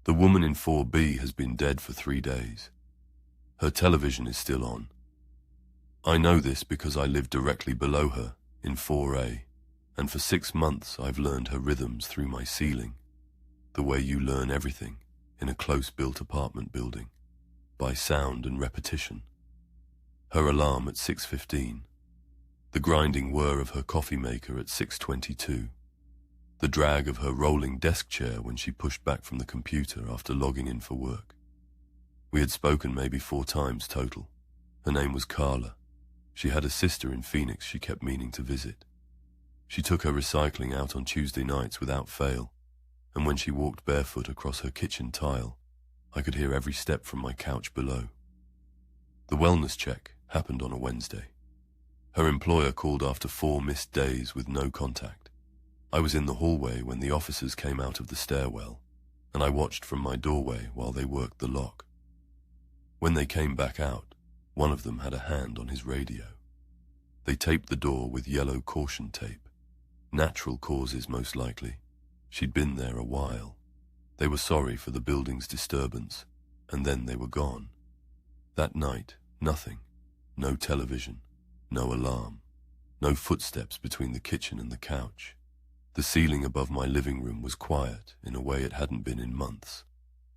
The woman in 4B has been dead for 3 days. Her television is still on. I know this because I live directly below her in 4A, and for 6 months I've learned her rhythms through my ceiling, the way you learn everything in a close-built apartment building, by sound and repetition. Her alarm at 6:15, the grinding whir of her coffee maker at 6:22, the drag of her rolling desk chair when she pushed back from the computer after logging in for work. We had spoken maybe 4 times total. Her name was Carla. She had a sister in Phoenix she kept meaning to visit. She took her recycling out on Tuesday nights without fail, and when she walked barefoot across her kitchen tile, I could hear every step from my couch below. The wellness check happened on a Wednesday. Her employer called after 4 missed days with no contact. I was in the hallway when the officers came out of the stairwell, and I watched from my doorway while they worked the lock. When they came back out, one of them had a hand on his radio. They taped the door with yellow caution tape. Natural causes, most likely. She'd been there a while. They were sorry for the building's disturbance, and then they were gone. That night, nothing. No television, no alarm, no footsteps between the kitchen and the couch. The ceiling above my living room was quiet in a way it hadn't been in months,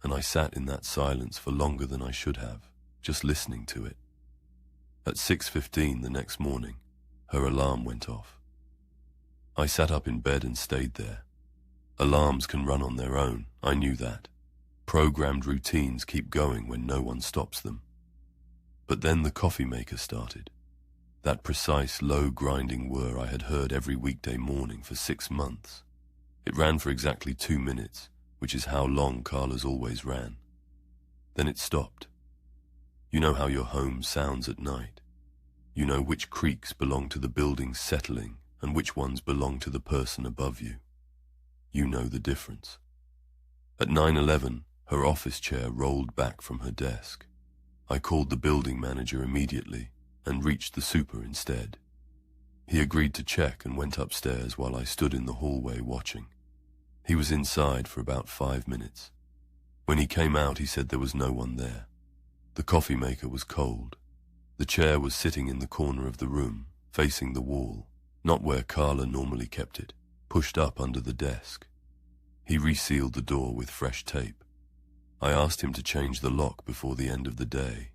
and I sat in that silence for longer than I should have, just listening to it. At 6:15 the next morning, her alarm went off. I sat up in bed and stayed there. Alarms can run on their own, I knew that. Programmed routines keep going when no one stops them. But then the coffee maker started. That precise, low grinding whir I had heard every weekday morning for 6 months. It ran for exactly 2 minutes, which is how long Carla's always ran. Then it stopped. You know how your home sounds at night. You know which creaks belong to the building's settling and which ones belong to the person above you. You know the difference. At 9:11, her office chair rolled back from her desk. I called the building manager immediately and reached the super instead. He agreed to check and went upstairs while I stood in the hallway watching. He was inside for about 5 minutes. When he came out, he said there was no one there. The coffee maker was cold. The chair was sitting in the corner of the room, facing the wall, not where Carla normally kept it, pushed up under the desk. He resealed the door with fresh tape. I asked him to change the lock before the end of the day.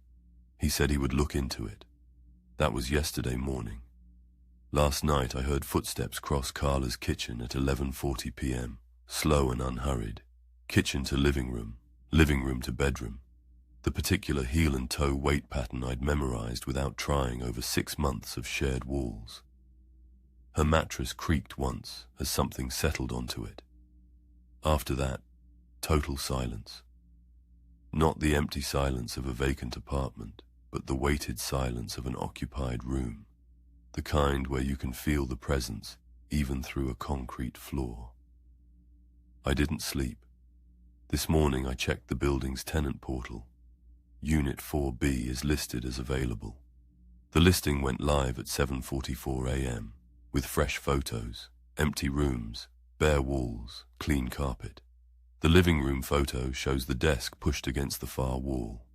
He said he would look into it. That was yesterday morning. Last night I heard footsteps cross Carla's kitchen at 11:40 p.m., slow and unhurried. Kitchen to living room to bedroom. The particular heel and toe weight pattern I'd memorized without trying over 6 months of shared walls. Her mattress creaked once as something settled onto it. After that, total silence. Not the empty silence of a vacant apartment, but the weighted silence of an occupied room, the kind where you can feel the presence even through a concrete floor. I didn't sleep. This morning I checked the building's tenant portal. Unit 4B is listed as available. The listing went live at 7:44 a.m. with fresh photos, empty rooms, bare walls, clean carpet. The living room photo shows the desk pushed against the far wall.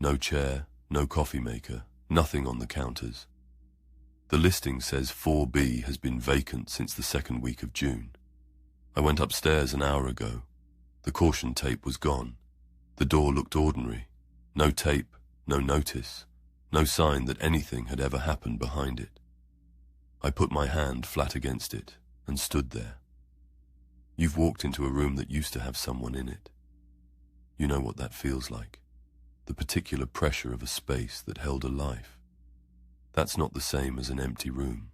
No chair, no coffee maker, nothing on the counters. The listing says 4B has been vacant since the 2nd week of June. I went upstairs an hour ago. The caution tape was gone. The door looked ordinary. No tape, no notice, no sign that anything had ever happened behind it. I put my hand flat against it and stood there. You've walked into a room that used to have someone in it. You know what that feels like. The particular pressure of a space that held a life. That's not the same as an empty room.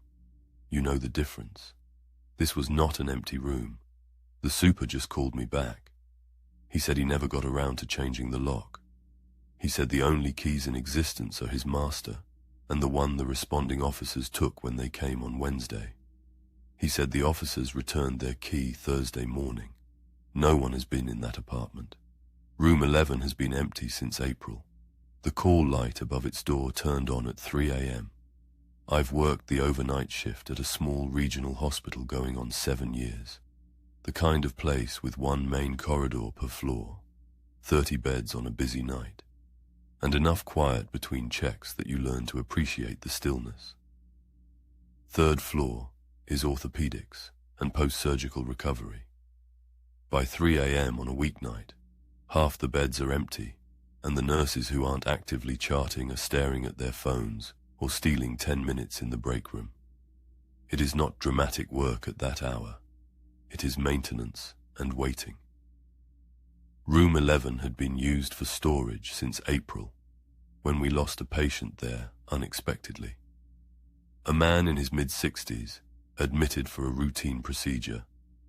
You know the difference. This was not an empty room. The super just called me back. He said he never got around to changing the lock. He said the only keys in existence are his master, and the one the responding officers took when they came on Wednesday. He said the officers returned their key Thursday morning. No one has been in that apartment. Room 11 has been empty since April. The call light above its door turned on at 3 a.m. I've worked the overnight shift at a small regional hospital going on 7 years. The kind of place with one main corridor per floor. 30 beds on a busy night, and enough quiet between checks that you learn to appreciate the stillness. Third floor is orthopedics and post-surgical recovery. By 3 a.m. on a weeknight, half the beds are empty, and the nurses who aren't actively charting are staring at their phones or stealing 10 minutes in the break room. It is not dramatic work at that hour. It is maintenance and waiting. Room 11 had been used for storage since April, when we lost a patient there unexpectedly. A man in his mid-60s, admitted for a routine procedure,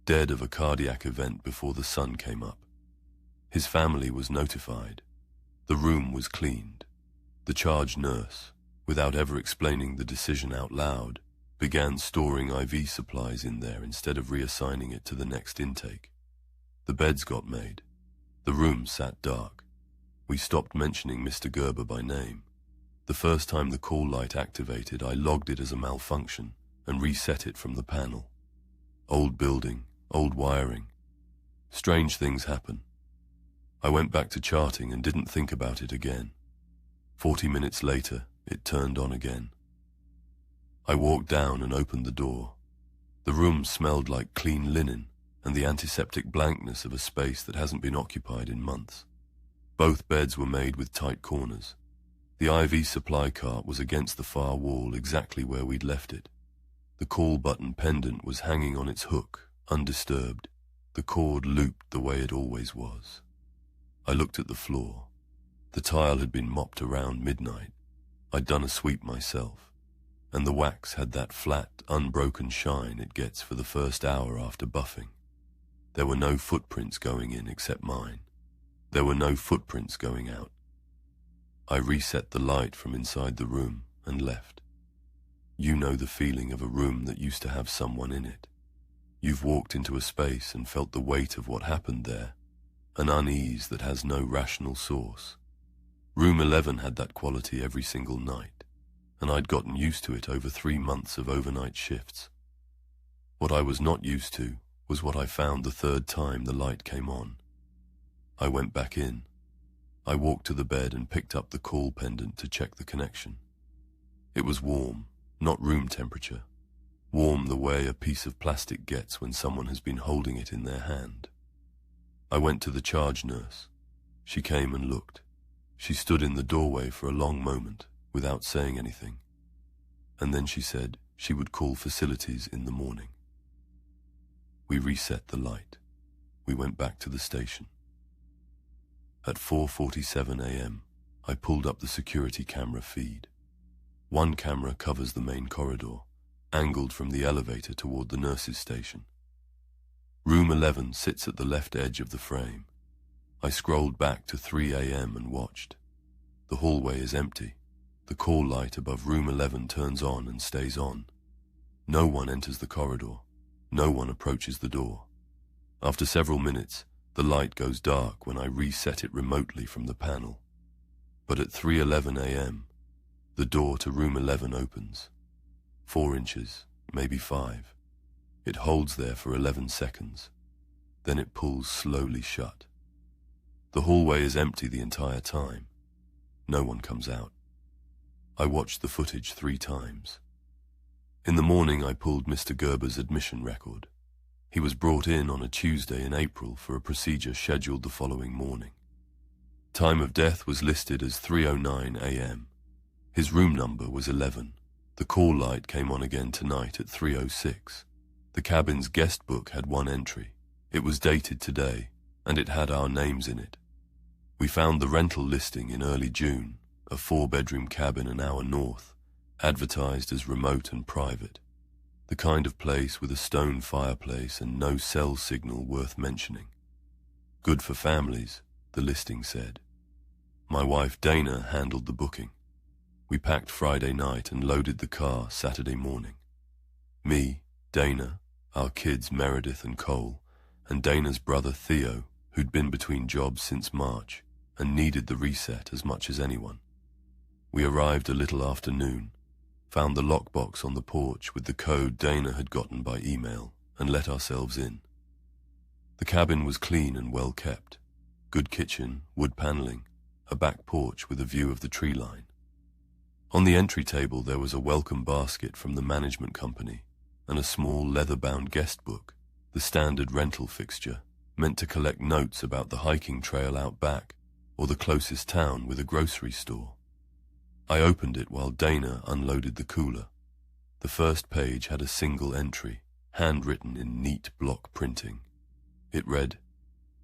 dead of a cardiac event before the sun came up. His family was notified. The room was cleaned. The charge nurse, without ever explaining the decision out loud, began storing IV supplies in there instead of reassigning it to the next intake. The beds got made. The room sat dark. We stopped mentioning Mr. Gerber by name. The first time the call light activated, I logged it as a malfunction and reset it from the panel. Old building, old wiring. Strange things happen. I went back to charting and didn't think about it again. 40 minutes later, it turned on again. I walked down and opened the door. The room smelled like clean linen and the antiseptic blankness of a space that hasn't been occupied in months. Both beds were made with tight corners. The IV supply cart was against the far wall exactly where we'd left it. The call button pendant was hanging on its hook, undisturbed. The cord looped the way it always was. I looked at the floor. The tile had been mopped around midnight. I'd done a sweep myself, and the wax had that flat, unbroken shine it gets for the first hour after buffing. There were no footprints going in except mine. There were no footprints going out. I reset the light from inside the room and left. You know the feeling of a room that used to have someone in it. You've walked into a space and felt the weight of what happened there, an unease that has no rational source. Room 11 had that quality every single night, and I'd gotten used to it over 3 months of overnight shifts. What I was not used to was what I found the third time the light came on. I went back in. I walked to the bed and picked up the call pendant to check the connection. It was warm, not room temperature. Warm the way a piece of plastic gets when someone has been holding it in their hand. I went to the charge nurse. She came and looked. She stood in the doorway for a long moment without saying anything. And then she said she would call facilities in the morning. We reset the light. We went back to the station. At 4:47 a.m., I pulled up the security camera feed. One camera covers the main corridor, angled from the elevator toward the nurses' station. Room 11 sits at the left edge of the frame. I scrolled back to 3 a.m. and watched. The hallway is empty. The call light above room 11 turns on and stays on. No one enters the corridor. No one approaches the door. After several minutes, the light goes dark when I reset it remotely from the panel. But at 3:11 a.m., the door to room 11 opens. 4 inches, maybe 5. It holds there for 11 seconds. Then it pulls slowly shut. The hallway is empty the entire time. No one comes out. I watched the footage 3 times. In the morning, I pulled Mr. Gerber's admission record. He was brought in on a Tuesday in April for a procedure scheduled the following morning. Time of death was listed as 3:09 a.m. His room number was 11. The call light came on again tonight at 3:06. The cabin's guest book had 1 entry. It was dated today, and it had our names in it. We found the rental listing in early June, a 4-bedroom cabin an hour north, advertised as remote and private, the kind of place with a stone fireplace and no cell signal worth mentioning. Good for families, the listing said. My wife Dana handled the booking. We packed Friday night and loaded the car Saturday morning. Me, Dana, our kids Meredith and Cole, and Dana's brother Theo, who'd been between jobs since March and needed the reset as much as anyone. We arrived a little after noon, found the lockbox on the porch with the code Dana had gotten by email, and let ourselves in. The cabin was clean and well kept. good kitchen, wood paneling, a back porch with a view of the tree line. On the entry table there was a welcome basket from the management company and a small leather-bound guest book, the standard rental fixture, meant to collect notes about the hiking trail out back or the closest town with a grocery store. I opened it while Dana unloaded the cooler. The first page had a single entry, handwritten in neat block printing. It read,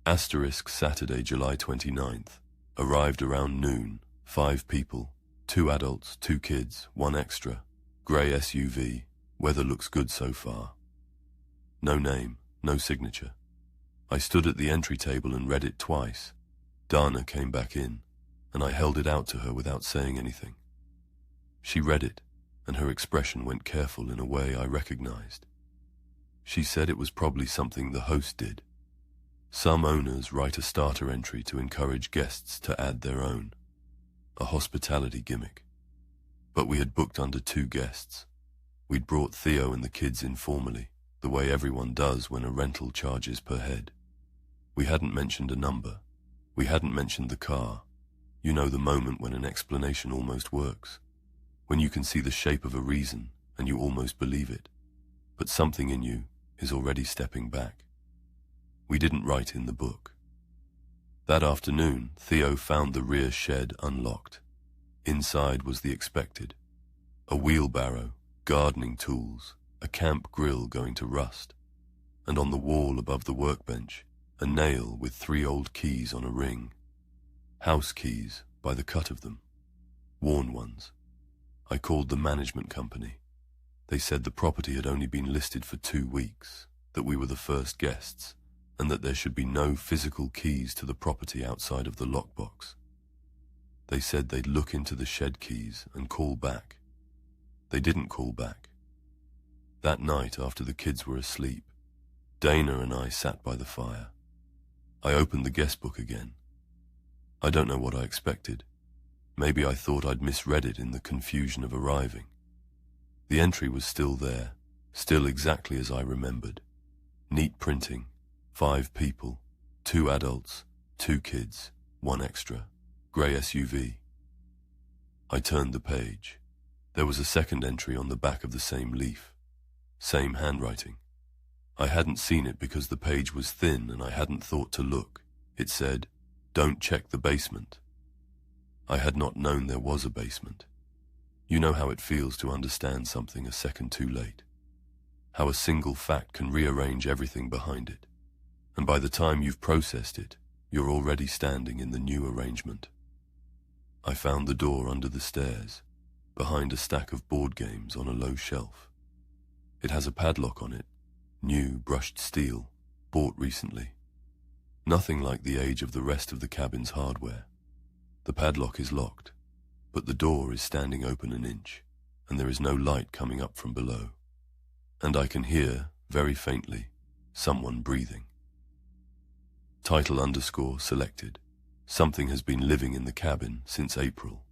Asterisk Saturday, July 29th. Arrived around noon. 5 people. 2 adults, 2 kids, 1 extra. Grey SUV. Weather looks good so far. No name, no signature. I stood at the entry table and read it twice. Dana came back in, and I held it out to her without saying anything. She read it, and her expression went careful in a way I recognized. She said it was probably something the host did. Some owners write a starter entry to encourage guests to add their own. A hospitality gimmick. But we had booked under 2 guests. We'd brought Theo and the kids informally, the way everyone does when a rental charges per head. We hadn't mentioned a number. We hadn't mentioned the car. You know the moment when an explanation almost works. When you can see the shape of a reason and you almost believe it. But something in you is already stepping back. We didn't write in the book. That afternoon, Theo found the rear shed unlocked. Inside was the expected. A wheelbarrow, gardening tools, a camp grill going to rust, and on the wall above the workbench, a nail with 3 old keys on a ring. House keys, by the cut of them. Worn ones. I called the management company. They said the property had only been listed for 2 weeks, that we were the first guests, and that there should be no physical keys to the property outside of the lockbox. They said they'd look into the shed keys and call back. They didn't call back. That night, after the kids were asleep, Dana and I sat by the fire. I opened the guest book again. I don't know what I expected. Maybe I thought I'd misread it in the confusion of arriving. The entry was still there, still exactly as I remembered. Neat printing, 5 people, 2 adults, 2 kids, 1 extra, grey SUV. I turned the page. There was a second entry on the back of the same leaf. Same handwriting. I hadn't seen it because the page was thin and I hadn't thought to look. It said, "Don't check the basement." I had not known there was a basement. You know how it feels to understand something a second too late. How a single fact can rearrange everything behind it. And by the time you've processed it, you're already standing in the new arrangement. I found the door under the stairs, behind a stack of board games on a low shelf. It has a padlock on it, new brushed steel, bought recently. Nothing like the age of the rest of the cabin's hardware. The padlock is locked, but the door is standing open an inch, and there is no light coming up from below. And I can hear, very faintly, someone breathing. Title _ selected. Something has been living in the cabin since April.